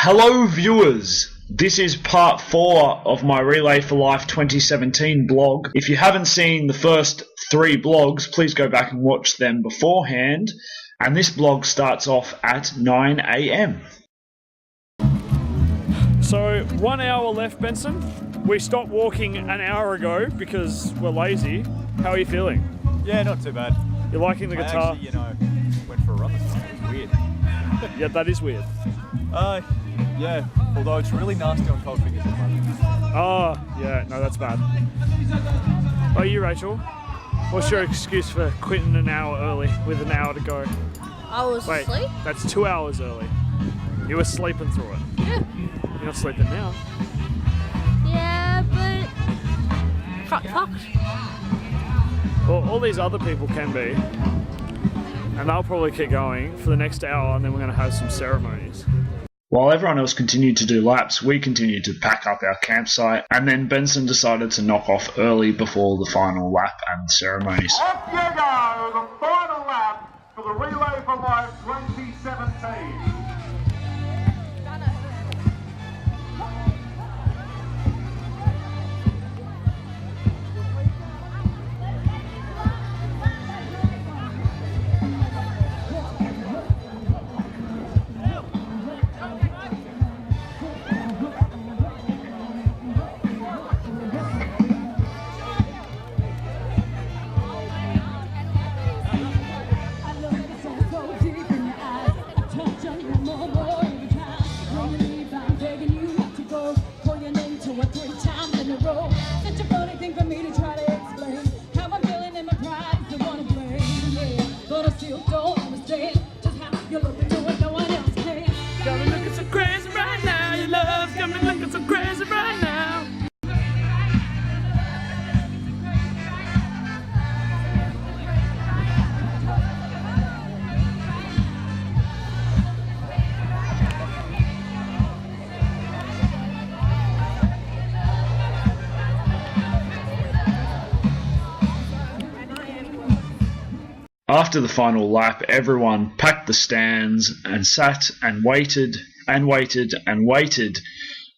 Hello viewers, this is part 4 of my Relay for Life 2017 blog. If you haven't seen the first 3 blogs, please go back and watch them beforehand. And this blog starts off at 9 AM. So 1 hour left, Benson. We stopped walking an hour ago because we're lazy. How are you feeling? Yeah, not too bad. You're liking the guitar? I actually, went for a run this morning. It was weird. Yeah, that is weird. Yeah, although it's really nasty on cold fingers at the moment. Oh, yeah, no, that's bad. Oh, you, Rachel? What's your excuse for quitting an hour early with an hour to go? I was asleep. That's 2 hours early. You were sleeping through it. Yeah. You're not sleeping now. Yeah, but fuck. Well, all these other people can be. And they'll probably keep going for the next hour, and then we're going to have some ceremonies. While everyone else continued to do laps, we continued to pack up our campsite, and then Benson decided to knock off early before the final lap and ceremonies. Off you go, the final lap for the Relay for Life 2017. After the final lap, everyone packed the stands and sat and waited and waited and waited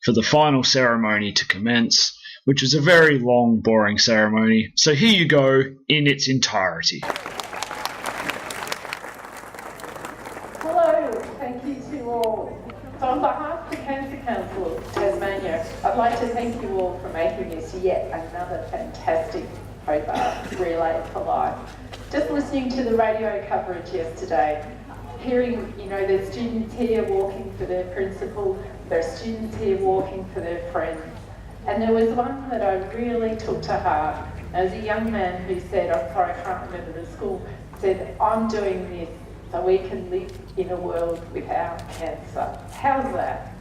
for the final ceremony to commence, which was a very long, boring ceremony. So here you go in its entirety. Hello, thank you to all. So on behalf of the Cancer Council of Tasmania, I'd like to thank you all for making this yet another fantastic Hobart Relay for Life. Just listening to the radio coverage yesterday, hearing, there's students here walking for their principal, there's students here walking for their friends. And there was one that I really took to heart. There was a young man who said, I'm sorry, I can't remember the school, said, I'm doing this so we can live in a world without cancer. How's that?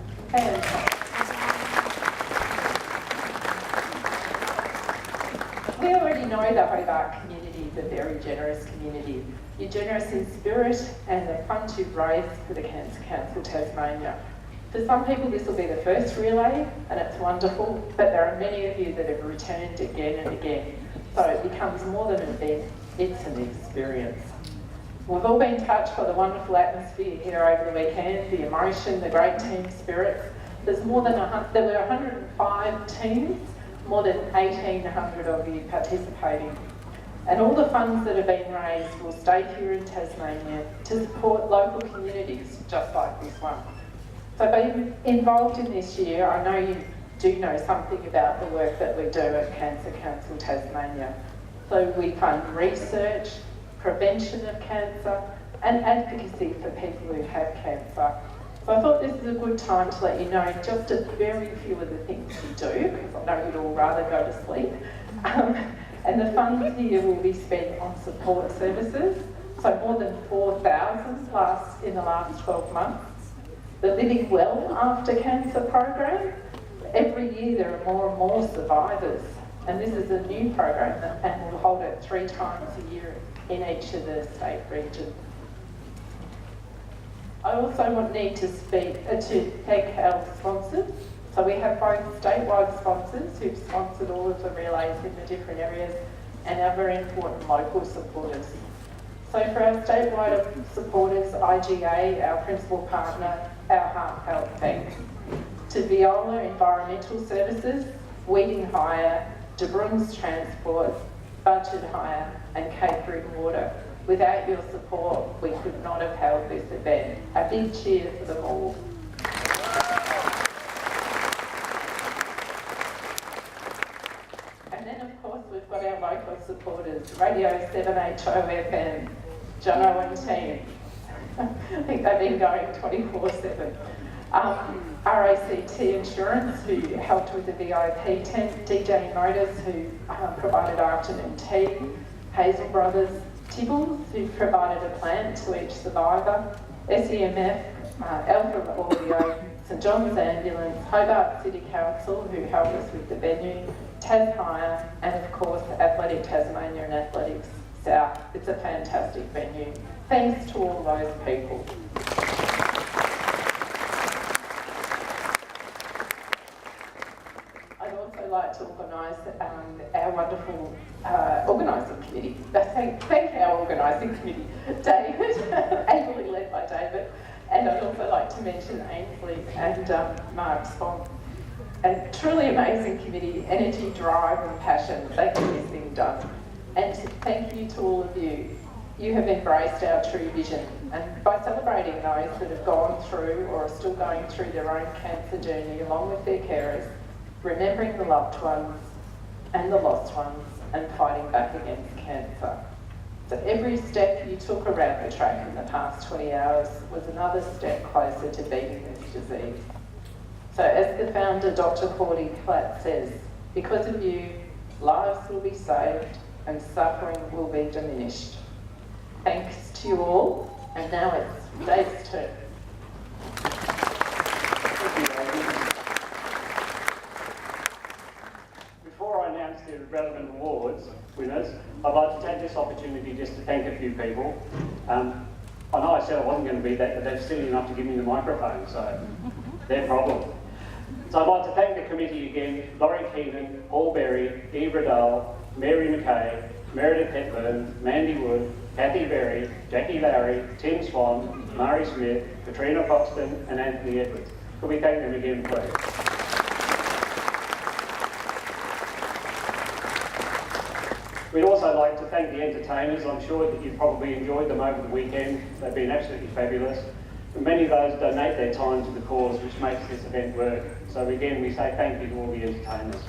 We already know the Hobart community is a very generous community. You're generous in spirit and the funds you've raised for the Cancer Council Tasmania. For some people this will be the first relay and it's wonderful, but there are many of you that have returned again and again. So it becomes more than an event, it's an experience. We've all been touched by the wonderful atmosphere here over the weekend, the emotion, the great team spirit. There were 105 teams, more than 1,800 of you participating. And all the funds that have been raised will stay here in Tasmania to support local communities just like this one. So being involved in this year, I know you do know something about the work that we do at Cancer Council Tasmania. So we fund research, prevention of cancer and advocacy for people who have cancer. So I thought this is a good time to let you know just a very few of the things we do, because I know you'd all rather go to sleep. And the funds here will be spent on support services, so more than 4,000 in the last 12 months. The Living Well After Cancer program, every year there are more and more survivors, and this is a new program and we'll hold it 3 times a year in each of the state regions. I also need to thank our sponsors. So we have both statewide sponsors who've sponsored all of the relays in the different areas and our very important local supporters. So for our statewide supporters, IGA, our principal partner, our heartfelt thanks. To Viola Environmental Services, Weeding Hire, De Bruins Transport, Budget Hire and Catering Water. Without your support, we could not have held this event. A big cheer for them all. And then of course we've got our local supporters, Radio 7HO FM, Jono and team. I think they've been going 24/7. RACT Insurance, who helped with the VIP tent, DJ Motors, who provided afternoon tea, Hazel Brothers, Tibbles, who provided a plant to each survivor, SEMF, Alpha Audio, St John's Ambulance, Hobart City Council, who helped us with the venue, Tas Hire, and of course Athletic Tasmania and Athletics South. It's a fantastic venue. Thanks to all those people. I'd also like to organise our wonderful organising committee. Thank our organising committee, David, ably led by David. And I'd also like to mention Ainsley and Mark Spong. A truly amazing committee, energy, drive and passion. They get this thing done. And thank you to all of you. You have embraced our true vision, and by celebrating those that have gone through or are still going through their own cancer journey along with their carers, remembering the loved ones and the lost ones and fighting back against cancer. So every step you took around the track in the past 20 hours was another step closer to beating this disease. So as the founder, Dr. Horty Platt says, because of you, lives will be saved and suffering will be diminished. Thanks to you all, and now it's Dave's turn. Before I announce the relevant awards winners, I'd like to take this opportunity just to thank a few people. I know I said I wasn't going to be that, but they're silly enough to give me the microphone, so their problem. So I'd like to thank the committee again: Laurie Keenan, Paul Berry, Eve Riddell, Mary McKay, Meredith Hepburn, Mandy Wood, Kathy Berry, Jackie Lowry, Tim Swan, Murray Smith, Katrina Foxton and Anthony Edwards. Could we thank them again, please? We'd also like to thank the entertainers. I'm sure that you've probably enjoyed them over the weekend. They've been absolutely fabulous. And many of those donate their time to the cause, which makes this event work. So again, we say thank you to all the entertainers.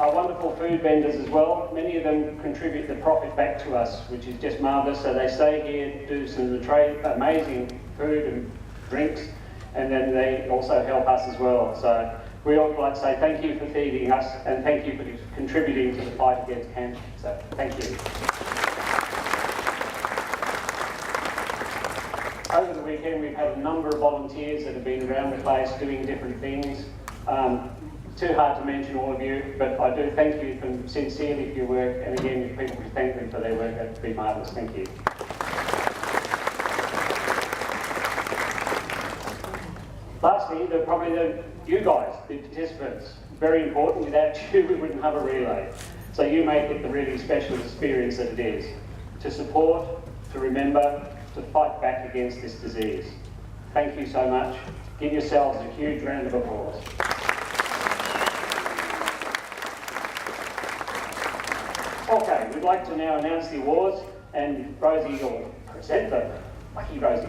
Our wonderful food vendors as well. Many of them contribute the profit back to us, which is just marvellous. So they stay here, do some amazing food and drinks, and then they also help us as well. So we all like to say thank you for feeding us and thank you for contributing to the fight against cancer. So thank you. Over the weekend we've had a number of volunteers that have been around the place doing different things. Too hard to mention all of you, but I do thank you sincerely for your work, and again, if people could thank them for their work, that would be marvellous. Thank you. Lastly, you guys, the participants, very important. Without you, we wouldn't have a relay. So you make it the really special experience that it is. To support, to remember, to fight back against this disease. Thank you so much. Give yourselves a huge round of applause. Okay, we'd like to now announce the awards, and Rosie will present them. Lucky Rosie.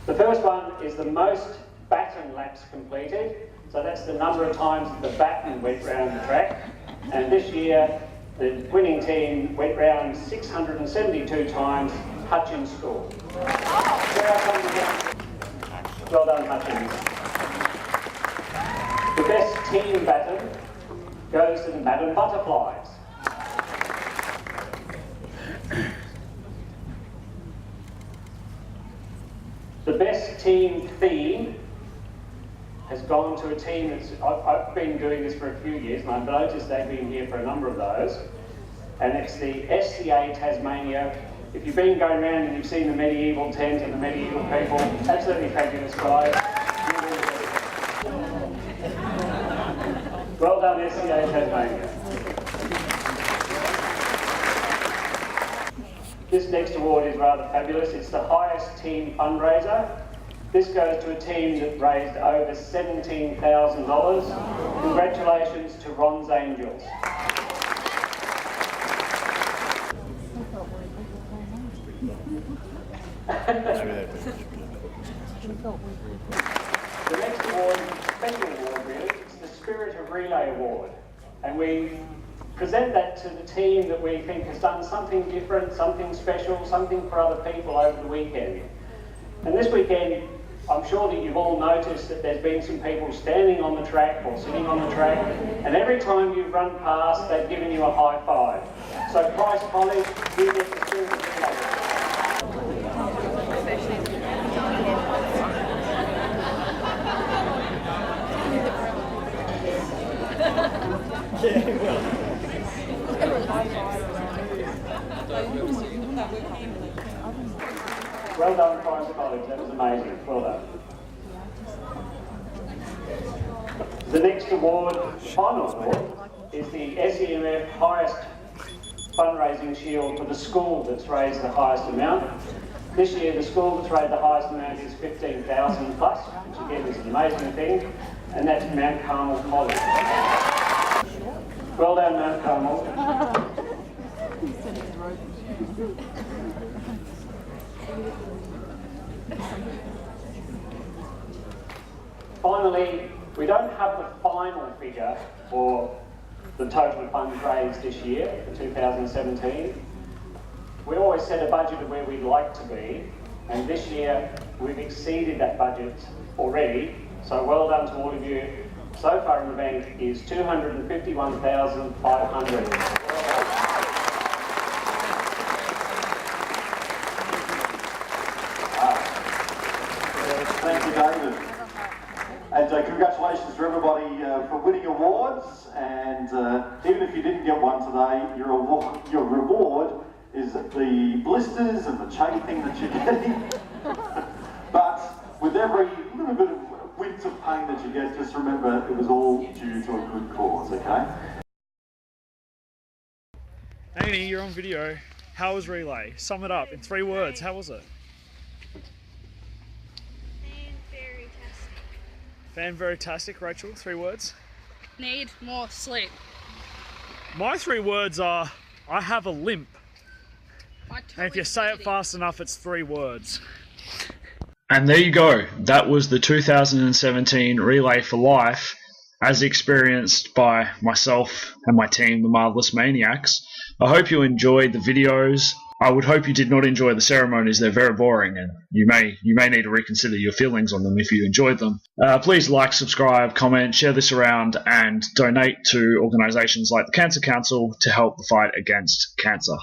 The first one is the most baton laps completed. So that's the number of times that the baton went round the track. And this year, the winning team went round 672 times. Hutchins scored. Well done, Hutchins. The best team baton goes to the Madam Butterflies. The best team theme has gone to a team that's, I've been doing this for a few years and I've noticed they've been here for a number of those, and it's the SCA Tasmania. If you've been going around and you've seen the medieval tent and the medieval people, absolutely fabulous guys. Well done, SCA Tasmania. This next award is rather fabulous. It's the highest team fundraiser. This goes to a team that raised over $17,000. Congratulations to Ron's Angels. The next award is a special award really. It's the Spirit of Relay Award. And we present that to the team that we think has done something different, something special, something for other people over the weekend. And this weekend, I'm sure that you've all noticed that there's been some people standing on the track or sitting on the track, and every time you've run past, they've given you a high five. So Price College, you get the Spirit of Relay Award. Well done, Price College, that was amazing. Well done. The next award, final award, is the SEMF highest fundraising shield for the school that's raised the highest amount. This year, the school that's raised the highest amount is 15,000 plus, which again is an amazing thing, and that's Mount Carmel College. Well done, Mount Carmel. Finally, we don't have the final figure for the total funds raised this year, for 2017. We always set a budget of where we'd like to be, and this year we've exceeded that budget already, so well done to all of you. So far in the bank is $251,500. Thank you, David. And congratulations to everybody for winning awards. And even if you didn't get one today, your reward is the blisters and the chafing that you're getting. But with every little bit of winter pain that you get, just remember it was all due to a good cause, okay? Amy, you're on video. How was relay? Sum it up in 3 words. How was it? Fan-veritastic, Rachel, 3 words. Need more sleep. My 3 words are, I have a limp. And if you say it fast enough, it's 3 words. And there you go. That was the 2017 Relay for Life, as experienced by myself and my team, the Marvelous Maniacs. I hope you enjoyed the videos. I would hope you did not enjoy the ceremonies. They're very boring, and you may need to reconsider your feelings on them if you enjoyed them. Please like, subscribe, comment, share this around, and donate to organisations like the Cancer Council to help the fight against cancer.